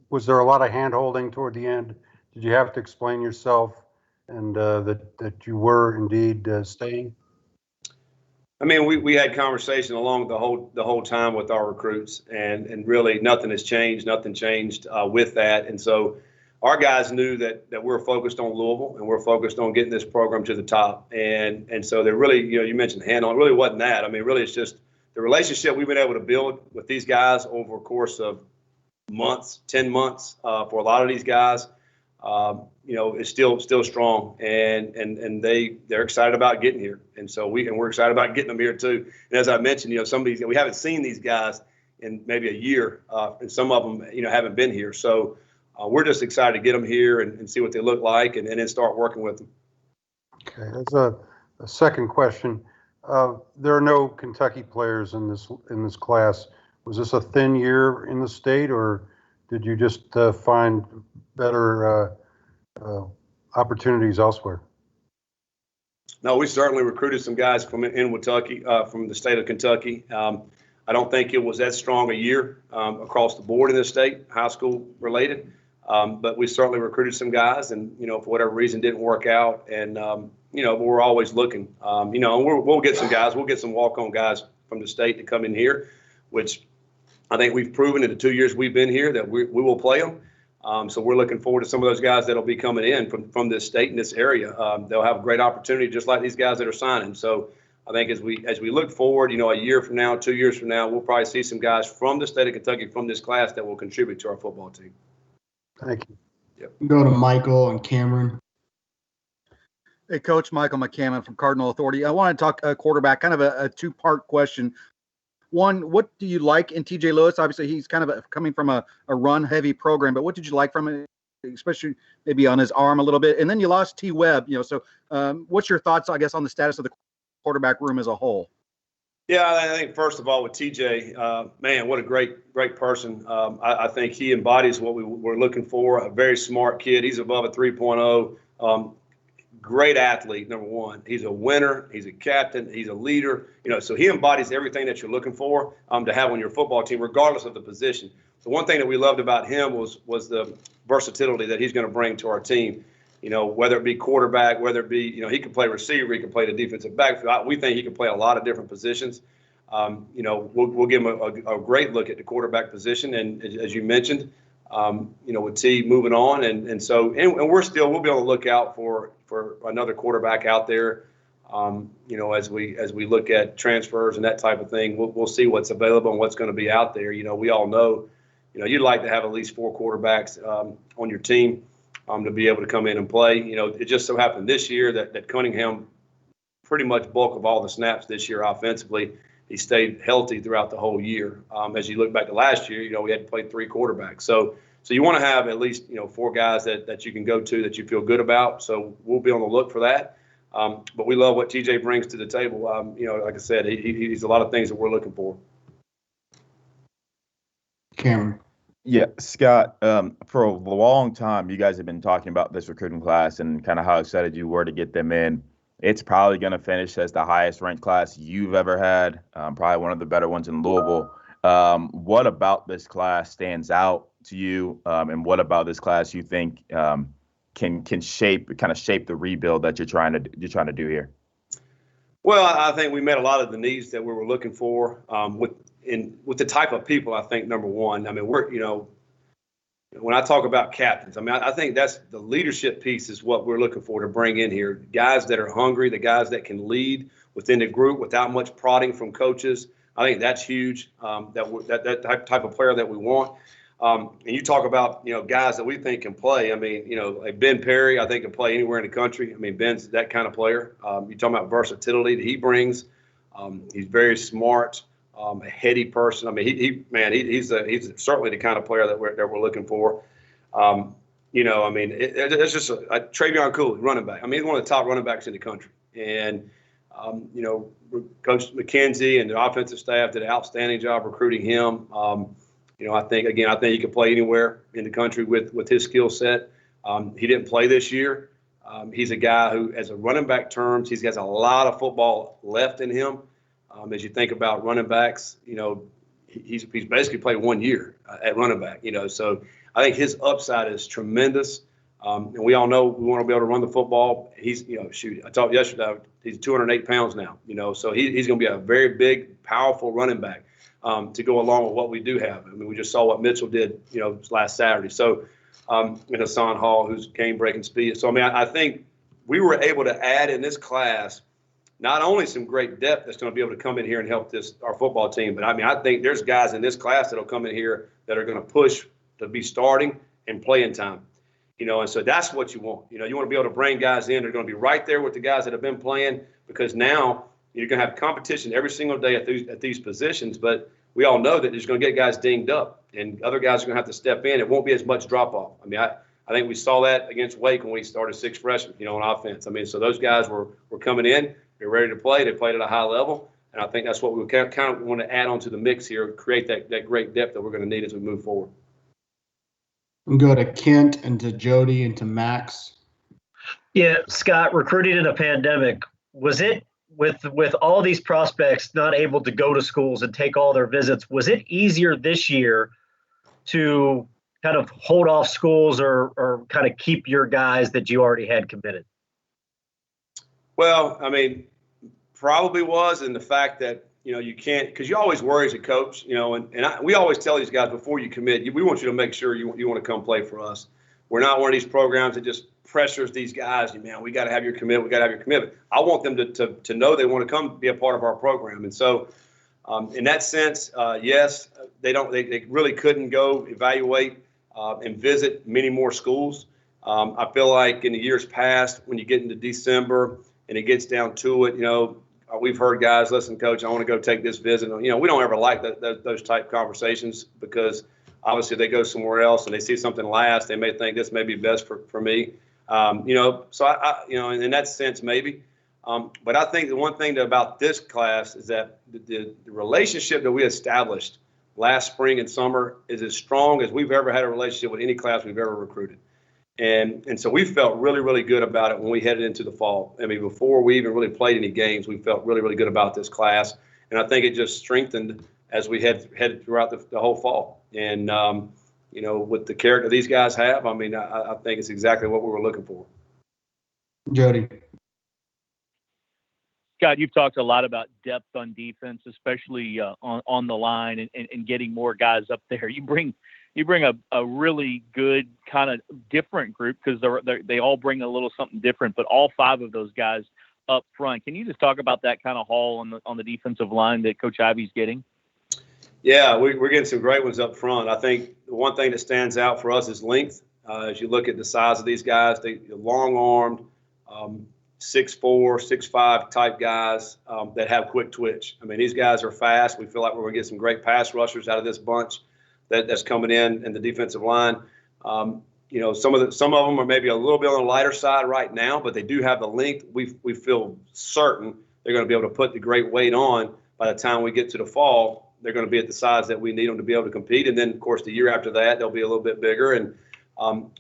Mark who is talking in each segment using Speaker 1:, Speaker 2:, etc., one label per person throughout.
Speaker 1: Was there a lot of hand-holding toward the end? Did you have to explain yourself and that you were indeed staying?
Speaker 2: I mean, we had conversation along the whole time with our recruits, and really nothing has changed. Nothing changed with that, and so our guys knew that we're focused on Louisville and we're focused on getting this program to the top. And so they're really, you mentioned hand-on. It really wasn't that. I mean, really, it's just the relationship we've been able to build with these guys over a course of months, 10 months for a lot of these guys. Is still strong, and they're excited about getting here, and so we're excited about getting them here too. And as I mentioned, some of these we haven't seen these guys in maybe a year, and some of them haven't been here. So we're just excited to get them here and see what they look like, and then start working with them.
Speaker 1: Okay, that's a second question. There are no Kentucky players in this class. Was this a thin year in the state, or did you just find better opportunities elsewhere?
Speaker 2: No, we certainly recruited some guys from Kentucky, from the state of Kentucky. I don't think it was that strong a year across the board in the state, high school related. But we certainly recruited some guys, and for whatever reason didn't work out. And but we're always looking. And we'll get some guys. We'll get some walk-on guys from the state to come in here, which I think we've proven in the 2 years we've been here that we will play them. So we're looking forward to some of those guys that'll be coming in from this state and this area. They'll have a great opportunity, just like these guys that are signing. So I think as we look forward, a year from now, 2 years from now, we'll probably see some guys from the state of Kentucky from this class that will contribute to our football team.
Speaker 1: Thank you.
Speaker 2: Yep.
Speaker 3: Go to Michael and Cameron.
Speaker 4: Hey, Coach, Michael McCammon from Cardinal Authority. I want to talk quarterback, kind of a two-part question. One, what do you like in TJ Lewis? Obviously, he's kind of coming from a run-heavy program, but what did you like from it, especially maybe on his arm a little bit? And then you lost T. Webb, so what's your thoughts, I guess, on the status of the quarterback room as a whole?
Speaker 2: Yeah, I think first of all with TJ, man, what a great person. I think he embodies what we were looking for. A very smart kid. He's above a 3.0. Great athlete, number one. He's a winner. He's a captain. He's a leader. So he embodies everything that you're looking for to have on your football team, regardless of the position. So one thing that we loved about him was the versatility that he's going to bring to our team. Whether it be quarterback, whether it be, he can play receiver, he can play the defensive backfield. We think he can play a lot of different positions. We'll give him a great look at the quarterback position. And as you mentioned, with T moving on. And we'll be on the lookout for another quarterback out there. As we look at transfers and that type of thing, we'll see what's available and what's going to be out there. We all know, you'd like to have at least 4 quarterbacks on your team. To be able to come in and play. It just so happened this year that Cunningham pretty much bulk of all the snaps this year offensively. He stayed healthy throughout the whole year. As you look back to last year, we had to play 3 quarterbacks. So you want to have at least, 4 guys that you can go to that you feel good about. So we'll be on the look for that. But we love what TJ brings to the table. Like I said, he's a lot of things that we're looking for.
Speaker 3: Cameron.
Speaker 5: Yeah, Scott, for a long time, you guys have been talking about this recruiting class and kind of how excited you were to get them in. It's probably going to finish as the highest ranked class you've ever had, probably one of the better ones in Louisville. What about this class stands out to you, and what about this class you think can shape the rebuild that you're trying to do here?
Speaker 2: Well, I think we met a lot of the needs that we were looking for with the type of people. I think number one, I mean, when I talk about captains, I think that's the leadership piece is what we're looking for to bring in here. Guys that are hungry, the guys that can lead within the group without much prodding from coaches. I think that's huge. That type of player that we want. And you talk about, guys that we think can play. Like Ben Perry, I think can play anywhere in the country. Ben's that kind of player. You're talking about versatility that he brings. He's very smart, a heady person. He's certainly the kind of player that we're looking for. It's just a Travion Cooley, running back. He's one of the top running backs in the country. And, Coach McKenzie and the offensive staff did an outstanding job recruiting him. I think he could play anywhere in the country with his skill set. He didn't play this year. He's a guy who, as a running back terms, he has a lot of football left in him. As you think about running backs, he's basically played 1 year at running back. So I think his upside is tremendous. And we all know we want to be able to run the football. He's, I talked yesterday, he's 208 pounds now, so he's going to be a very big, powerful running back to go along with what we do have. I mean, we just saw what Mitchell did, last Saturday. So, and Hassan Hall, who's game-breaking speed. So, I mean, I think we were able to add in this class not only some great depth that's going to be able to come in here and help our football team, but, I mean, I think there's guys in this class that will come in here that are going to push to be starting and playing time. And so that's what you want. You want to be able to bring guys in. They're going to be right there with the guys that have been playing, because now you're going to have competition every single day at these positions. But we all know that there's going to get guys dinged up, and other guys are going to have to step in. It won't be as much drop off. I mean, I think we saw that against Wake when we started 6 freshmen, on offense. I mean, so those guys were coming in. They're ready to play. They played at a high level. And I think that's what we kind of want to add on to the mix here, create that great depth that we're going to need as we move forward.
Speaker 3: And go to Kent and to Jody and to Max.
Speaker 6: Yeah, Scott, recruiting in a pandemic, was it with all these prospects not able to go to schools and take all their visits, was it easier this year to kind of hold off schools or kind of keep your guys that you already had committed?
Speaker 2: Well, I mean, probably was, in the fact that, you can't, because you always worry as a coach, we always tell these guys before you commit, we want you to make sure you want to come play for us. We're not one of these programs that just pressures these guys. Man, we got to have your commitment. We got to have your commitment. I want them to know they want to come be a part of our program. And so, in that sense, yes, they really couldn't go evaluate and visit many more schools. I feel like in the years past, when you get into December and it gets down to it, we've heard guys, listen, Coach, I want to go take this visit. We don't ever like those type conversations, because obviously they go somewhere else and they see something last. They may think this may be best for me. So I in that sense, maybe. But I think the one thing about this class is that the relationship that we established last spring and summer is as strong as we've ever had a relationship with any class we've ever recruited. And so we felt really, really good about it when we headed into the fall. I mean, before we even really played any games, we felt really, really good about this class. And I think it just strengthened as we headed throughout the whole fall. And, with the character these guys have, I mean, I think it's exactly what we were looking for.
Speaker 3: Jody.
Speaker 7: Scott, you've talked a lot about depth on defense, especially on the line and getting more guys up there. You bring a really good kind of different group, because they all bring a little something different, but all 5 of those guys up front. Can you just talk about that kind of haul on the defensive line that Coach Ivy's getting?
Speaker 2: Yeah, we're getting some great ones up front. I think the one thing that stands out for us is length. As you look at the size of these guys, they're long-armed, 6'4", 6'5" type guys that have quick twitch. I mean, these guys are fast. We feel like we're going to get some great pass rushers out of this bunch that's coming in the defensive line. Some of them are maybe a little bit on the lighter side right now, but they do have the length. We feel certain they're going to be able to put the great weight on by the time we get to the fall. They're going to be at the size that we need them to be able to compete. And then, of course, the year after that, they'll be a little bit bigger. And,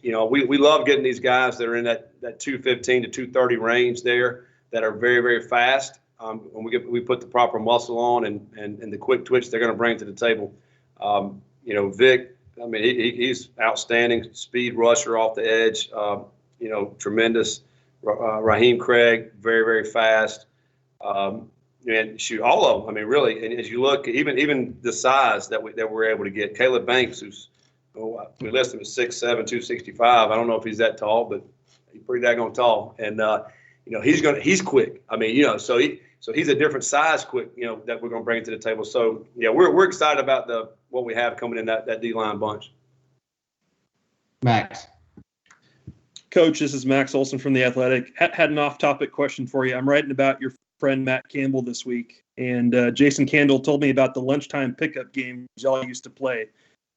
Speaker 2: we love getting these guys that are in that 215 to 230 range there that are very, very fast. When we put the proper muscle on and the quick twitch they're going to bring to the table. Vic, I mean, he's outstanding speed rusher off the edge, tremendous. Raheem Craig, very, very fast. And shoot, all of them. I mean, really, and as you look, even the size that we're able to get. Caleb Banks, who's we list him at 6'7", 265. I don't know if he's that tall, but he's pretty daggone tall. And he's quick. I mean, so he's a different size quick, that we're going to bring to the table. So yeah, we're excited about what we have coming in that D-line bunch.
Speaker 3: Max.
Speaker 8: Coach, this is Max Olson from The Athletic. Had an off-topic question for you. I'm writing about your friend Matt Campbell this week, and Jason Candle told me about the lunchtime pickup games y'all used to play.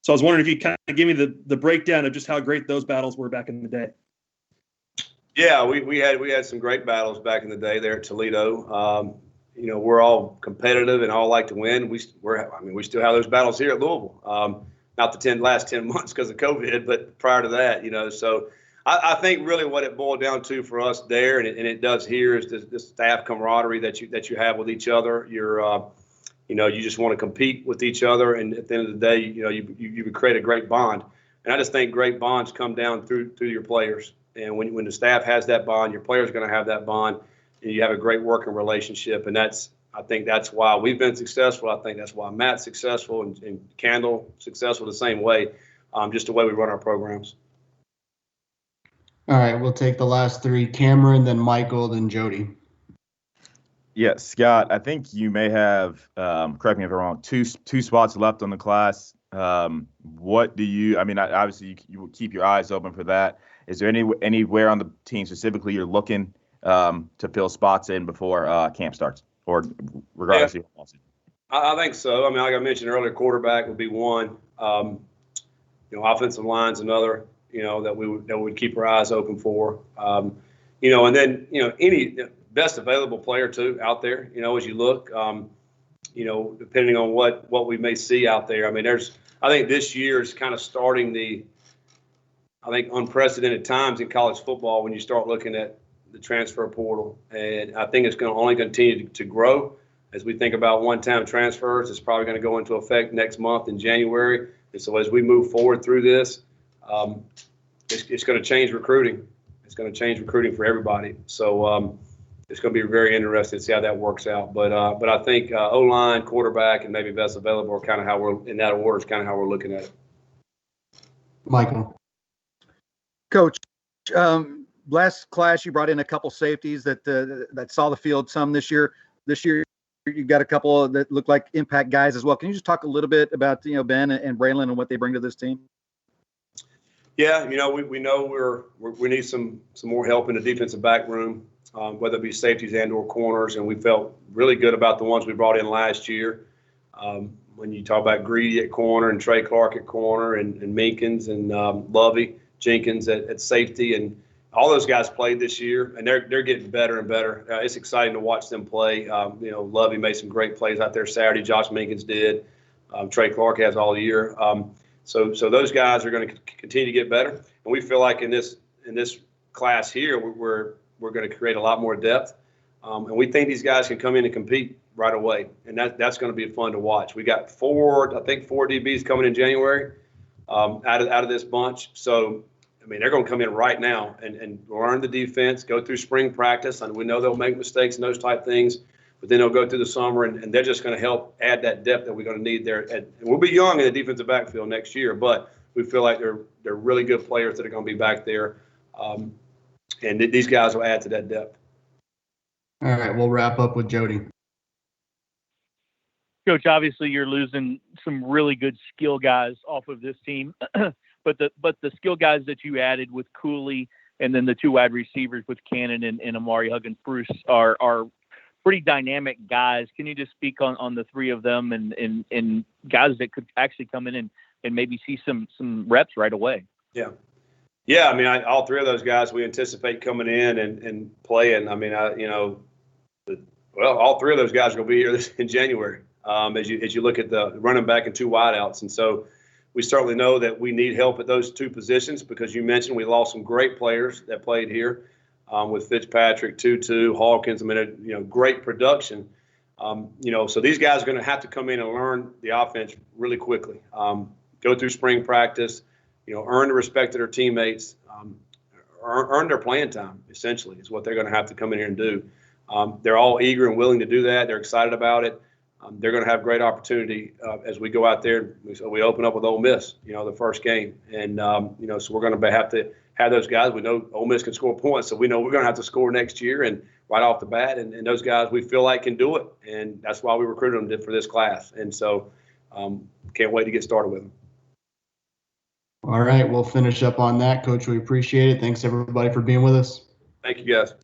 Speaker 8: So I was wondering if you kind of give me the breakdown of just how great those battles were back in the day.
Speaker 2: Yeah, we had some great battles back in the day there at Toledo. We're all competitive and all like to win. We still have those battles here at Louisville. Not the last 10 months because of COVID, but prior to that, so I think really what it boiled down to for us there, and it does here, is this staff camaraderie that you have with each other. You just want to compete with each other, and at the end of the day, you would create a great bond. And I just think great bonds come down through your players. And when the staff has that bond, your players are going to have that bond, and you have a great working relationship. And I think that's why we've been successful. I think that's why Matt's successful and Candle successful the same way, just the way we run our programs.
Speaker 3: All right, we'll take the last three: Cameron, then Michael, then Jody.
Speaker 5: Yeah, Scott, I think you may have, correct me if I'm wrong, two spots left on the class. What do you, I mean, obviously you will keep your eyes open for that. Is there anywhere on the team specifically you're looking to fill spots in before camp starts, or regardless of your
Speaker 2: I think so. I mean, like I mentioned earlier, quarterback would be one. Offensive line's another. That we would keep our eyes open for. And then any best available player too out there. As you look, depending on what we may see out there. I mean, I think this year is kind of starting the unprecedented times in college football when you start looking at the transfer portal, and I think it's going to only continue to grow as we think about one-time transfers. It's probably going to go into effect next month in January, and so as we move forward through this, it's going to change recruiting. It's going to change recruiting for everybody. So it's going to be very interesting to see how that works out. But I think O-line, quarterback, and maybe best available are kind of how we're in that order. Is kind of how we're looking at it.
Speaker 3: Michael.
Speaker 4: Coach, last class you brought in a couple safeties that saw the field some this year. This year you've got a couple that look like impact guys as well. Can you just talk a little bit about Ben and Braylon and what they bring to this team?
Speaker 2: Yeah, we know we need some more help in the defensive back room, whether it be safeties and/or corners, and we felt really good about the ones we brought in last year. When you talk about Greedy at corner and Trey Clark at corner and Minkins and Lovey Jenkins at safety, and all those guys played this year, and they're getting better and better. It's exciting to watch them play. Lovey made some great plays out there Saturday. Josh Minkins did. Trey Clark has all year. So those guys are going to continue to get better, and we feel like in this class here we're going to create a lot more depth, and we think these guys can come in and compete right away, and that's going to be fun to watch. We got four DBs coming in January out of this bunch. So I mean, they're going to come in right now and learn the defense, go through spring practice, and we know they'll make mistakes and those type things. But then they'll go through the summer, and they're just going to help add that depth that we're going to need there. And we'll be young in the defensive backfield next year, but we feel like they're really good players that are going to be back there. And these guys will add to that depth.
Speaker 3: All right, we'll wrap up with Jody.
Speaker 7: Coach, obviously you're losing some really good skill guys off of this team, but the skill guys that you added with Cooley and then the two wide receivers with Cannon and Amari Huggins-Bruce are pretty dynamic guys. Can you just speak on the three of them and guys that could actually come in and maybe see some reps right away?
Speaker 2: Yeah. I mean, all three of those guys we anticipate coming in and playing. I mean, all three of those guys are going to be here in January as you look at the running back and two wideouts. And so we certainly know that we need help at those two positions because you mentioned we lost some great players that played here. With Fitzpatrick, Tutu, Hawkins, I mean, great production. So these guys are going to have to come in and learn the offense really quickly. Go through spring practice, earn the respect of their teammates, earn their playing time, essentially, is what they're going to have to come in here and do. They're all eager and willing to do that. They're excited about it. They're going to have great opportunity as we go out there. We open up with Ole Miss, the first game. And, so we're going to have to have those guys. We know Ole Miss can score points, so we know we're going to have to score next year and right off the bat. And those guys we feel like can do it. And that's why we recruited them for this class. And so can't wait to get started with them.
Speaker 3: All right, we'll finish up on that. Coach, we appreciate it. Thanks, everybody, for being with us.
Speaker 2: Thank you, guys.